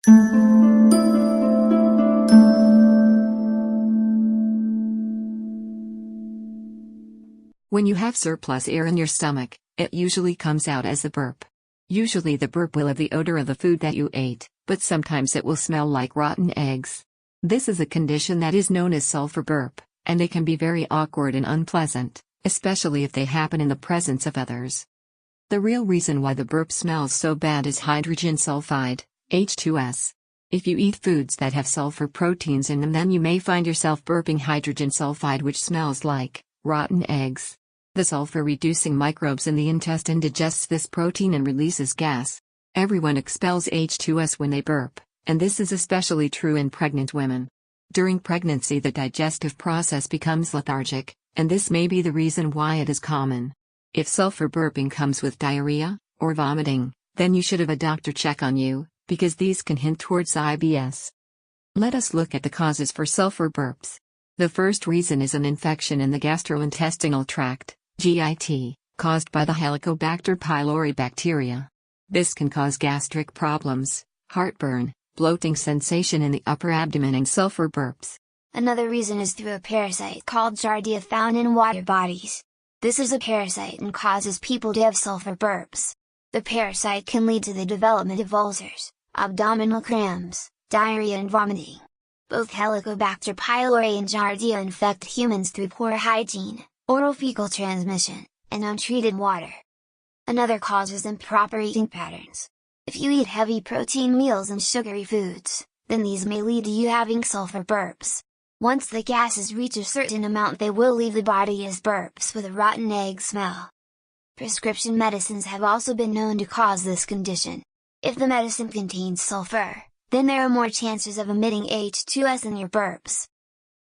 When you have surplus air in your stomach, it usually comes out as a burp. Usually the burp will have the odor of the food that you ate, but sometimes it will smell like rotten eggs. This is a condition that is known as sulfur burp, and they can be very awkward and unpleasant, especially if they happen in the presence of others. The real reason why the burp smells so bad is hydrogen sulfide, H2S. If you eat foods that have sulfur proteins in them, then you may find yourself burping hydrogen sulfide, which smells like rotten eggs. The sulfur-reducing microbes in the intestine digests this protein and releases gas. Everyone expels H2S when they burp, and this is especially true in pregnant women. During pregnancy, the digestive process becomes lethargic, and this may be the reason why it is common. If sulfur burping comes with diarrhea or vomiting, then you should have a doctor check on you, because these can hint towards IBS. Let us look at the causes for sulfur burps. The first reason is an infection in the gastrointestinal tract, GIT, caused by the Helicobacter pylori bacteria. This can cause gastric problems, heartburn, bloating sensation in the upper abdomen, and sulfur burps. Another reason is through a parasite called Giardia found in water bodies. This is a parasite and causes people to have sulfur burps. The parasite can lead to the development of ulcers, abdominal cramps, diarrhea and vomiting. Both Helicobacter pylori and Giardia infect humans through poor hygiene, oral fecal transmission, and untreated water. Another cause is improper eating patterns. If you eat heavy protein meals and sugary foods, then these may lead to you having sulfur burps. Once the gases reach a certain amount, they will leave the body as burps with a rotten egg smell. Prescription medicines have also been known to cause this condition. If the medicine contains sulfur, then there are more chances of emitting H2S in your burps.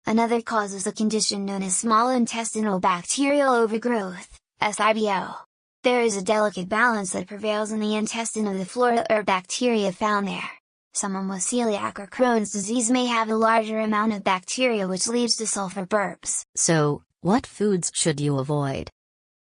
Another cause is a condition known as small intestinal bacterial overgrowth, SIBO. There is a delicate balance that prevails in the intestine of the flora or bacteria found there. Someone with celiac or Crohn's disease may have a larger amount of bacteria, which leads to sulfur burps. So, what foods should you avoid?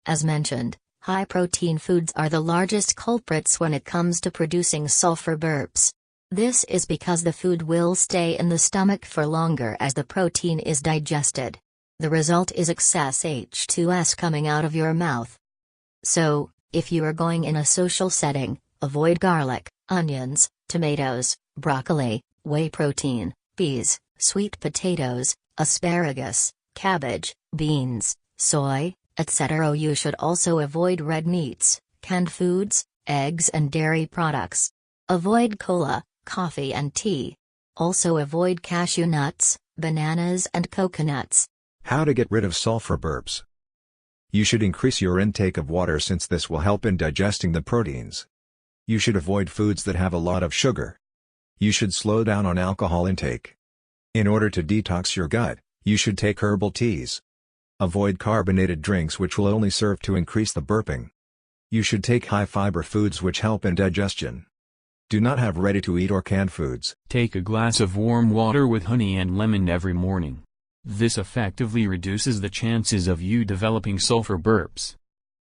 As mentioned, high-protein foods are the largest culprits when it comes to producing sulfur burps. This is because the food will stay in the stomach for longer as the protein is digested. The result is excess H2S coming out of your mouth. So, if you are going in a social setting, avoid garlic, onions, tomatoes, broccoli, whey protein, peas, sweet potatoes, asparagus, cabbage, beans, soy, etc. You should also avoid red meats, canned foods, eggs and dairy products. Avoid cola, coffee and tea. Also avoid cashew nuts, bananas and coconuts. How to get rid of sulfur burps? You should increase your intake of water, since this will help in digesting the proteins. You should avoid foods that have a lot of sugar. You should slow down on alcohol intake. In order to detox your gut, you should take herbal teas. Avoid carbonated drinks, which will only serve to increase the burping. You should take high-fiber foods which help in digestion. Do not have ready-to-eat or canned foods. Take a glass of warm water with honey and lemon every morning. This effectively reduces the chances of you developing sulfur burps.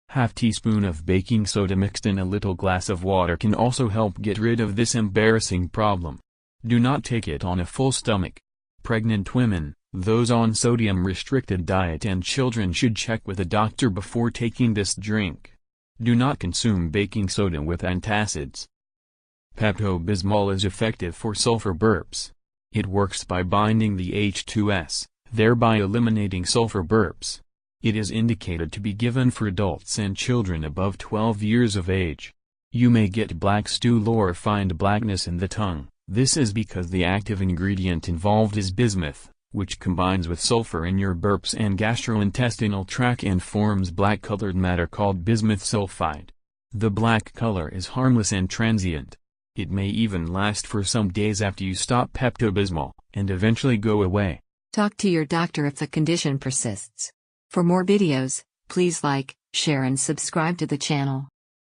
Half teaspoon of baking soda mixed in a little glass of water can also help get rid of this embarrassing problem. Do not take it on a full stomach. Pregnant women, those on sodium-restricted diet and children should check with a doctor before taking this drink. Do not consume baking soda with antacids. Pepto-Bismol is effective for sulfur burps. It works by binding the H2S, thereby eliminating sulfur burps. It is indicated to be given for adults and children above 12 years of age. You may get black stool or find blackness in the tongue. This is because the active ingredient involved is bismuth, which combines with sulfur in your burps and gastrointestinal tract and forms black-colored matter called bismuth sulfide. The black color is harmless and transient. It may even last for some days after you stop Pepto-Bismol, and eventually go away. Talk to your doctor if the condition persists. For more videos, please like, share and subscribe to the channel.